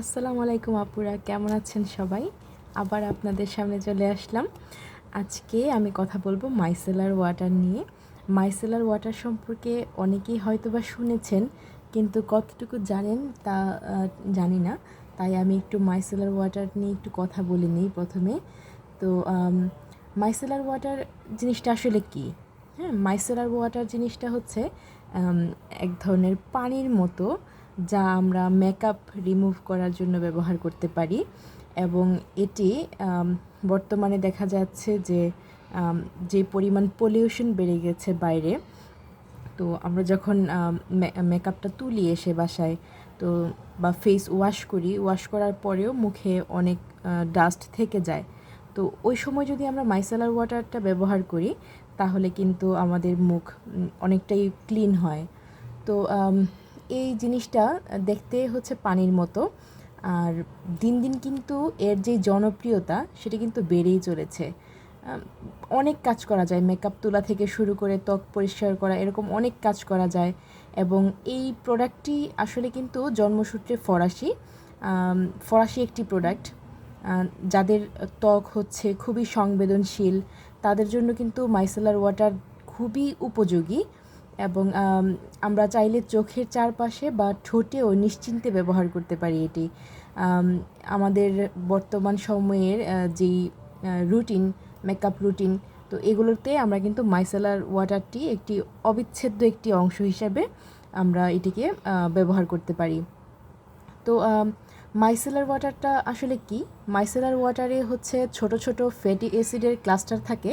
আসসালামু আলাইকুম আপুরা, কেমন আছেন সবাই? আবার আপনাদের সামনে চলে আসলাম। আজকে আমি কথা বলবো মাইসেলার ওয়াটার নিয়ে। মাইসেলার ওয়াটার সম্পর্কে অনেকেই হয়তোবা শুনেছেন, কিন্তু কতটুকু জানেন তা জানি না। তাই আমি একটু মাইসেলার ওয়াটার নিয়ে একটু কথা বলে নিই প্রথমে। তো মাইসেলার ওয়াটার জিনিসটা আসলে কী? হ্যাঁ, মাইসেলার ওয়াটার জিনিসটা হচ্ছে এক ধরনের পানির মতো, যা আমরা মেকআপ রিমুভ করার জন্য ব্যবহার করতে পারি। এবং এটি বর্তমানে দেখা যাচ্ছে যে পরিমাণ পলিউশন বেড়ে গেছে বাইরে, তো আমরা যখন মেকআপটা তুলি এসে বাসায়, তো বা ফেস ওয়াশ করার পরেও মুখে অনেক ডাস্ট থেকে যায়। তো ওই সময় যদি আমরা মাইসেলার ওয়াটারটা ব্যবহার করি, তাহলে কিন্তু আমাদের মুখ অনেকটাই ক্লিন হয়। তো এই জিনিসটা দেখতে হচ্ছে পানির মতো, আর দিন দিন কিন্তু এর যে জনপ্রিয়তা সেটা কিন্তু বেড়েই চলেছে। অনেক কাজ করা যায়, মেকআপ তোলা থেকে শুরু করে ত্বক পরিষ্কার করা, এরকম অনেক কাজ করা যায়। এবং এই প্রোডাক্টটি আসলে কিন্তু জন্মসূত্রে ফরাসি একটি প্রোডাক্ট। যাদের ত্বক হচ্ছে খুবই সংবেদনশীল, তাদের জন্য কিন্তু মাইসেলার ওয়াটার খুবই উপযোগী। এবং আমরা চাইলে চোখের চারপাশে বা ঠোঁটেও নিশ্চিন্তে ব্যবহার করতে পারি এটি। আমাদের বর্তমান সময়ের যেই রুটিন, মেকআপ রুটিন, তো এগুলোতে আমরা কিন্তু মাইসেলার ওয়াটারটি একটি অবিচ্ছেদ্য একটি অংশ হিসেবে আমরা এটিকে ব্যবহার করতে পারি। তো মাইসেলার ওয়াটারটা আসলে কি? মাইসেলার ওয়াটারে হচ্ছে ছোট ছোট ফ্যাটি অ্যাসিডের ক্লাস্টার থাকে,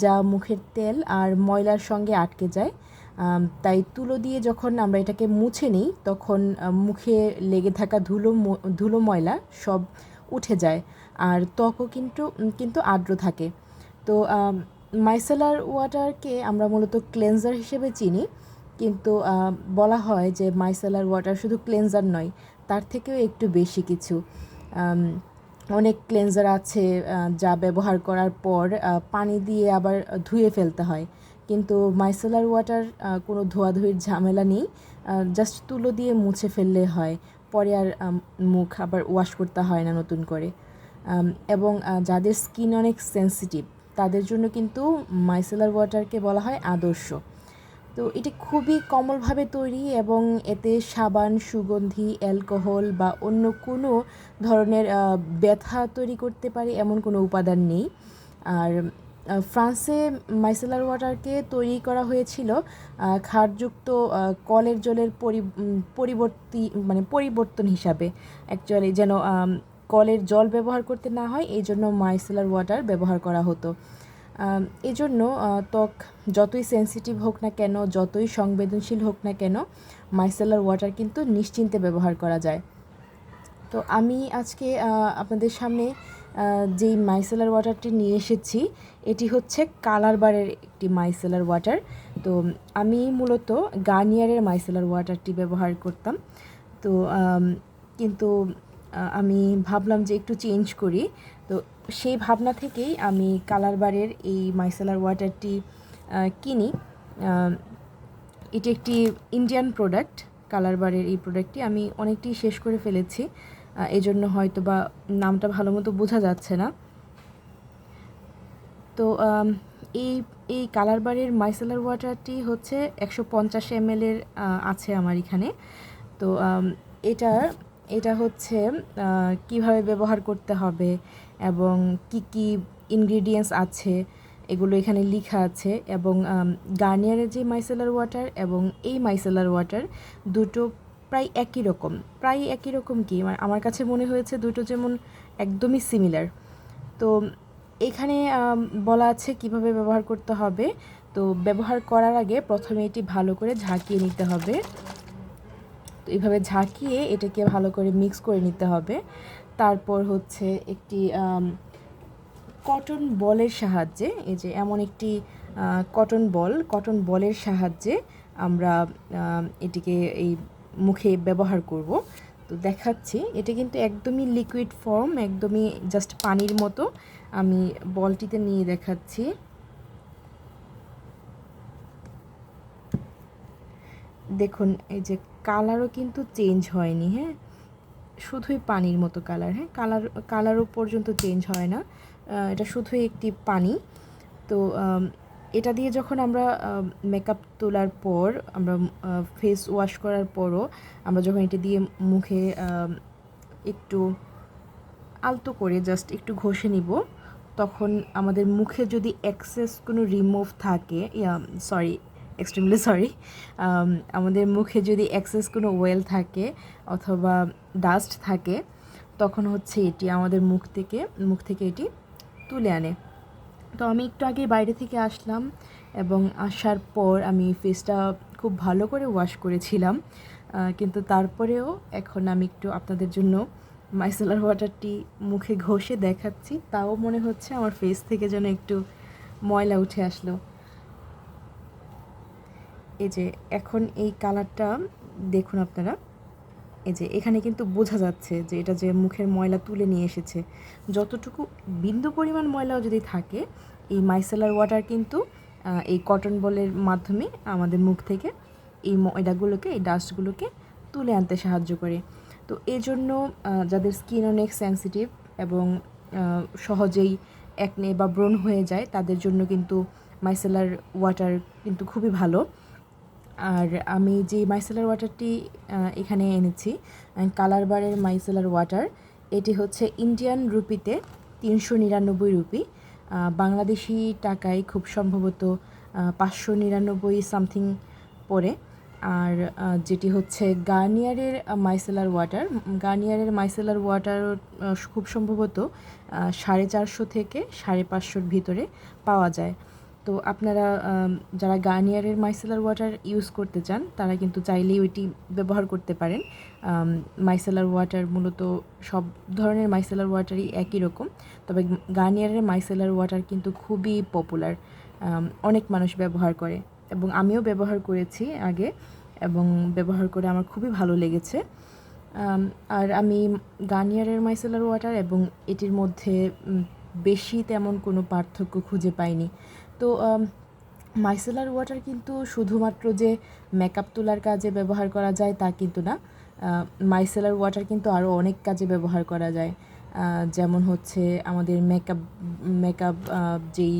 যা মুখের তেল আর ময়লার সঙ্গে আটকে যায়। তাই তুলো দিয়ে যখন আমরা এটাকে মুছে নিই, তখন মুখে লেগে থাকা ধুলো ময়লা সব উঠে যায়, আর ত্বকও কিন্তু আর্দ্র থাকে। তো মাইসেলার ওয়াটারকে আমরা মূলত ক্লেনজার হিসেবে চিনি, কিন্তু বলা হয় যে মাইসেলার ওয়াটার শুধু ক্লেনজার নয়, তার থেকেও একটু বেশি কিছু। অনেক ক্লেনজার আছে যা ব্যবহার করার পর পানি দিয়ে আবার ধুয়ে ফেলতে হয়, কিন্তু মাইসেলার ওয়াটার কোনো ধোয়াধুয়ির ঝামেলা নেই। জাস্ট তুলো দিয়ে মুছে ফেললে হয়, পরে আর মুখ আবার ওয়াশ করতে হয় না নতুন করে। এবং যাদের স্কিন অনেক সেনসিটিভ, তাদের জন্য কিন্তু মাইসেলার ওয়াটারকে বলা হয় আদর্শ। তো এটি খুবই কোমলভাবে তৈরি, এবং এতে সাবান, সুগন্ধি, অ্যালকোহল বা অন্য কোনো ধরনের ব্যথা তৈরি করতে পারে এমন কোনো উপাদান নেই। আর ফ্রান্সে মাইসেলার ওয়াটারকে তৈরি করা হয়েছিল ক্ষারযুক্ত কলের জলের পরিবর্তন হিসাবে। অ্যাকচুয়ালি যেন কলের জল ব্যবহার করতে না হয়, এই জন্য মাইসেলার ওয়াটার ব্যবহার করা হতো। এজন্য ত্বক যতই সেনসিটিভ হোক না কেন, যতই সংবেদনশীল হোক না কেন, মাইসেলার ওয়াটার কিন্তু নিশ্চিন্তে ব্যবহার করা যায়। তো আমি আজকে আপনাদের সামনে যেই মাইসেলার ওয়াটারটি নিয়ে এসেছি, এটি হচ্ছে কালার বারের একটি মাইসেলার ওয়াটার। তো আমি মূলত গার্নিয়ারের মাইসেলার ওয়াটারটি ব্যবহার করতাম। তো কিন্তু আমি ভাবলাম যে একটু চেঞ্জ করি। তো সেই ভাবনা থেকেই আমি কালার বারের এই মাইসেলার ওয়াটারটি কিনি। এটি একটি ইন্ডিয়ান প্রোডাক্ট। কালার বারের এই প্রোডাক্টটি আমি অনেকটি শেষ করে ফেলেছি, এজন্য হয়তো বা নামটা ভালো মতো বোঝা যাচ্ছে না। তো এই এই কালার বারের মাইসেলার ওয়াটারটি হচ্ছে 150 ml আছে আমার এখানে। তো এটা হচ্ছে কিভাবে ব্যবহার করতে হবে এবং কি কি ইনগ্রিডিয়েন্টস আছে, এগুলো এখানে লেখা আছে। এবং গার্নিয়ারের যে মাইসেলার ওয়াটার এবং এই মাইসেলার ওয়াটার দুটো প্রায় একই রকম কি মানে আমার কাছে মনে হয়েছে দুটো যেমন একদমই সিমিলার। তো এখানে বলা আছে কিভাবে ব্যবহার করতে হবে। তো ব্যবহার করার আগে প্রথমে এটি ভালো করে ঝাঁকিয়ে নিতে হবে। তো এইভাবে ঝাঁকিয়ে এটাকে ভালো করে মিক্স করে নিতে হবে। তারপর হচ্ছে একটি কটন বলের সাহায্যে, এই যে এমন একটি কটন বলের সাহায্যে আমরা এটিকে এই মুখে ব্যবহার করব। তো দেখাচ্ছি, এটা কিন্তু একদমই লিকুইড ফর্ম, একদমই জাস্ট পানির মতো। আমি বলটিতে নিয়ে দেখাচ্ছি। দেখুন, এই যে কালারও কিন্তু চেঞ্জ হয়নি। হ্যাঁ, শুধুই পানির মতো কালার, হ্যাঁ, কালারও পর্যন্ত চেঞ্জ হয় না, এটা শুধুই একটি পানি। তো এটা দিয়ে যখন আমরা মেকআপ তোলার পর, আমরা ফেস ওয়াশ করার পরও আমরা যখন এটা দিয়ে মুখে একটু আলতো করে জাস্ট একটু ঘষে নিব, তখন আমাদের মুখে যদি এক্সেস কোনো রিমুভ থাকে, এক্সট্রিমলি সরি, আমাদের মুখে যদি এক্সেস কোনো ওয়েল থাকে অথবা ডাস্ট থাকে, তখন হচ্ছে এটি আমাদের মুখ থেকে এটি তুলে আনে। তো আমি একটু আগে বাইরে থেকে আসলাম এবং আসার পর আমি ফেসটা খুব ভালো করে ওয়াশ করেছিলাম, কিন্তু তারপরেও এখন আমি একটু আপনাদের জন্য মাইসেলার ওয়াটারটি মুখে ঘষে দেখাচ্ছি, তাও মনে হচ্ছে আমার ফেস থেকে যেন একটু ময়লা উঠে আসলো। এই যে এখন এই কালারটা দেখুন আপনারা, এই যে এখানে কিন্তু বোঝা যাচ্ছে যে এটা যে মুখের ময়লা তুলে নিয়ে এসেছে। যতটুকু বিন্দু পরিমাণ ময়লাও যদি থাকে, এই মাইসেলার ওয়াটার কিন্তু এই কটন বলের মাধ্যমে আমাদের মুখ থেকে এই ময়লাগুলোকে, এই ডাস্টগুলোকে তুলে আনতে সাহায্য করে। তো এই জন্য যাদের স্কিন অনেক সেন্সিটিভ এবং সহজেই একনে বা ব্রণ হয়ে যায়, তাদের জন্য কিন্তু মাইসেলার ওয়াটার কিন্তু খুবই ভালো। আর আমি যে মাইসেলার ওয়াটারটি এখানে এনেছি, কালার বারের মাইসেলার ওয়াটার, এটি হচ্ছে ইন্ডিয়ান রুপিতে 399 রুপি, বাংলাদেশি টাকায় খুব সম্ভবত 599 সামথিং পড়ে। আর যেটি হচ্ছে গার্নিয়ারের মাইসেলার ওয়াটার খুব সম্ভবত 450 থেকে 550 ভিতরে পাওয়া যায়। তো আপনারা যারা গার্নিয়ারের মাইসেলার ওয়াটার ইউজ করতে চান, তারা কিন্তু চাইলেই ওইটি ব্যবহার করতে পারেন। মাইসেলার ওয়াটার মূলত সব ধরনের মাইসেলার ওয়াটারই একই রকম, তবে গার্নিয়ারের মাইসেলার ওয়াটার কিন্তু খুবই পপুলার, অনেক মানুষ ব্যবহার করে এবং আমিও ব্যবহার করেছি আগে, এবং ব্যবহার করে আমার খুবই ভালো লেগেছে। আর আমি গার্নিয়ারের মাইসেলার ওয়াটার এবং এটির মধ্যে বেশি তেমন কোনো পার্থক্য খুঁজে পাইনি। তো মাইসেলার ওয়াটার কিন্তু শুধুমাত্র যে মেকআপ তোলার কাজে ব্যবহার করা যায় তা কিন্তু না, মাইসেলার ওয়াটার কিন্তু আরও অনেক কাজে ব্যবহার করা যায়। যেমন হচ্ছে আমাদের মেকআপ যেই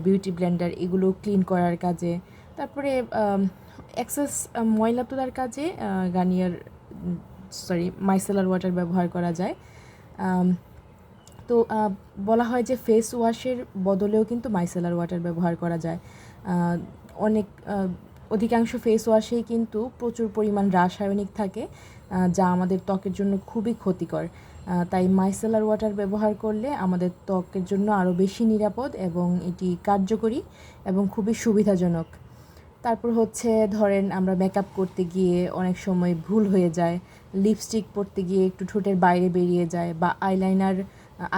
বিউটি ব্লেন্ডার, এগুলো ক্লিন করার কাজে, তারপরে এক্সেস ময়লা তোলার কাজে মাইসেলার ওয়াটার ব্যবহার করা যায়। তো বলা হয় যে ফেস ওয়াশের বদলেও কিন্তু মাইসেলার ওয়াটার ব্যবহার করা যায়। অধিকাংশ ফেস ওয়াশেই কিন্তু প্রচুর পরিমাণ রাসায়নিক থাকে, যা আমাদের ত্বকের জন্য খুবই ক্ষতিকর। তাই মাইসেলার ওয়াটার ব্যবহার করলে আমাদের ত্বকের জন্য আরও বেশি নিরাপদ এবং এটি কার্যকরী এবং খুবই সুবিধাজনক। তারপর হচ্ছে ধরেন আমরা মেকআপ করতে গিয়ে অনেক সময় ভুল হয়ে যায়, লিপস্টিক পরতে গিয়ে একটু ঠোঁটের বাইরে বেরিয়ে যায়, বা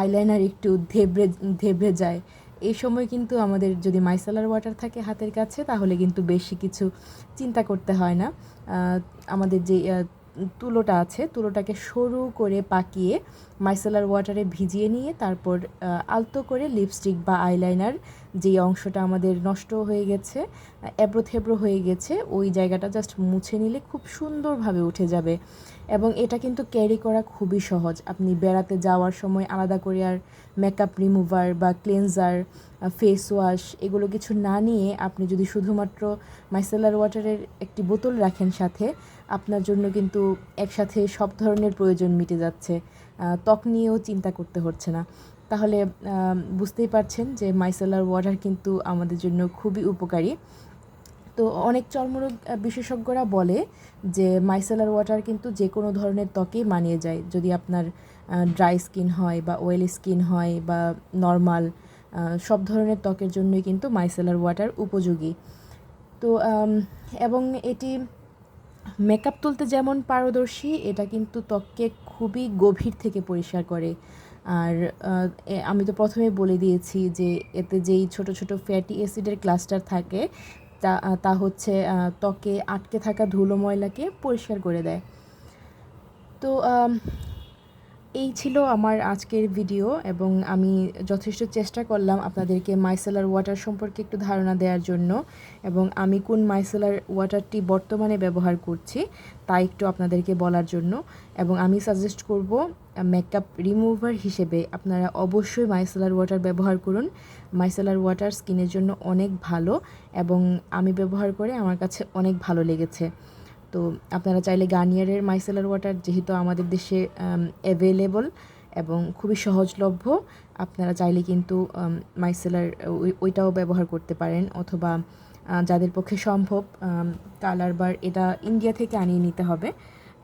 আইলাইনার একটু ধেবড়ে যায়। এই সময় কিন্তু আমাদের যদি মাইসেলার ওয়াটার থাকে হাতের কাছে, তাহলে কিন্তু বেশি কিছু চিন্তা করতে হয় না। আমাদের যে তুলোটা আছে, তুলোটাকে সরু করে পাকিয়ে মাইসেলার ওয়াটারে ভিজিয়ে নিয়ে তারপর আলতো করে লিপস্টিক বা আইলাইনার যেই অংশটা আমাদের নষ্ট হয়ে গেছে, এবড়ো থেবড়ো হয়ে গেছে, ওই জায়গাটা জাস্ট মুছে নিলে খুব সুন্দরভাবে উঠে যাবে। এবং এটা কিন্তু ক্যারি করা খুবই সহজ। আপনি বেড়াতে যাওয়ার সময় আলাদা করে আর মেকআপ রিমুভার বা ক্লেনজার, ফেস ওয়াশ এগুলো কিছু না নিয়ে আপনি যদি শুধুমাত্র মাইসেলার ওয়াটারের একটি বোতল রাখেন সাথে, আপনার জন্য কিন্তু একসাথে সব ধরনের প্রয়োজন মিটে যাচ্ছে, ত্বক নিয়েও চিন্তা করতে হচ্ছে না। তাহলে বুঝতেই পারছেন যে মাইসেলার ওয়াটার কিন্তু আমাদের জন্য খুবই উপকারী। তো অনেক চর্মরোগ বিশেষজ্ঞরা বলে যে মাইসেলার ওয়াটার কিন্তু যে কোনো ধরনের ত্বকেই মানিয়ে যায়, যদি আপনার ড্রাই স্কিন হয় বা অয়েলি স্কিন হয় বা নর্মাল, সব ধরনের ত্বকের জন্যই কিন্তু মাইসেলার ওয়াটার উপযোগী। তো এবং এটি মেকআপ তুলতে যেমন পারদর্শী, এটা কিন্তু ত্বককে খুবই গভীর থেকে পরিষ্কার করে। আর আমি তো প্রথমে বলে দিয়েছি যে এতে যেই ছোট ছোট ফ্যাটি অ্যাসিডের ক্লাস্টার থাকে, তা হচ্ছে ত্বকে আটকে থাকা ধুলো ময়লাকে পরিষ্কার করে দেয়। তো এই ছিল আমার আজকের ভিডিও এবং আমি যথেষ্ট চেষ্টা করলাম আপনাদেরকে মাইসেলার ওয়াটার সম্পর্কে একটু ধারণা দেওয়ার জন্য এবং আমি কোন মাইসেলার ওয়াটারটি বর্তমানে ব্যবহার করছি তা একটু আপনাদেরকে বলার জন্য। এবং আমি সাজেস্ট করব মেকআপ রিমুভার হিসেবে আপনারা অবশ্যই মাইসেলার ওয়াটার ব্যবহার করুন। মাইসেলার ওয়াটার স্কিনের জন্য অনেক ভালো এবং আমি ব্যবহার করে আমার কাছে অনেক ভালো লেগেছে। তো আপনারা চাইলে গার্নিয়ারের মাইসেলার ওয়াটার যেহেতু আমাদের দেশে অ্যাভেলেবল এবং খুবই সহজলভ্য, আপনারা চাইলে কিন্তু মাইসেলার ওইটাও ব্যবহার করতে পারেন, অথবা যাদের পক্ষে সম্ভব কালার বার এটা ইন্ডিয়া থেকে আনিয়ে নিতে হবে।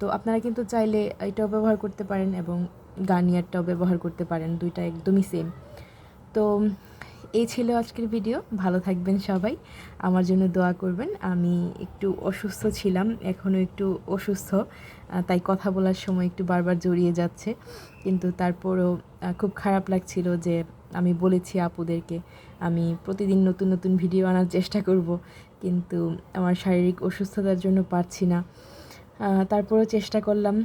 তো আপনারা কিন্তু চাইলে এটাও ব্যবহার করতে পারেন এবং গার্নিয়ারটাও ব্যবহার করতে পারেন, দুইটা একদমই সেম। তো এই ছিল আজকের ভিডিও। ভালো থাকবেন সবাই, আমার জন্য দোয়া করবেন। আমি একটু অসুস্থ ছিলাম, এখনও একটু অসুস্থ, তাই কথা বলার সময় একটু বারবার জড়িয়ে যাচ্ছে, কিন্তু তারপরও খুব খারাপ লাগছিল যে আমি বলেছি আপুদেরকে আমি প্রতিদিন নতুন নতুন ভিডিও আনার চেষ্টা করব, কিন্তু আমার শারীরিক অসুস্থতার জন্য পারছি না। তারপরেও চেষ্টা করলাম।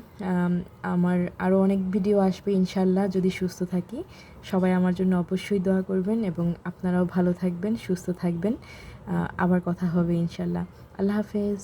আমার আরও অনেক ভিডিও আসবে ইনশাল্লাহ যদি সুস্থ থাকি। সবাই আমার জন্য অবশ্যই দোয়া করবেন এবং আপনারাও ভালো থাকবেন, সুস্থ থাকবেন। আবার কথা হবে ইনশাল্লাহ। আল্লাহ হাফেজ।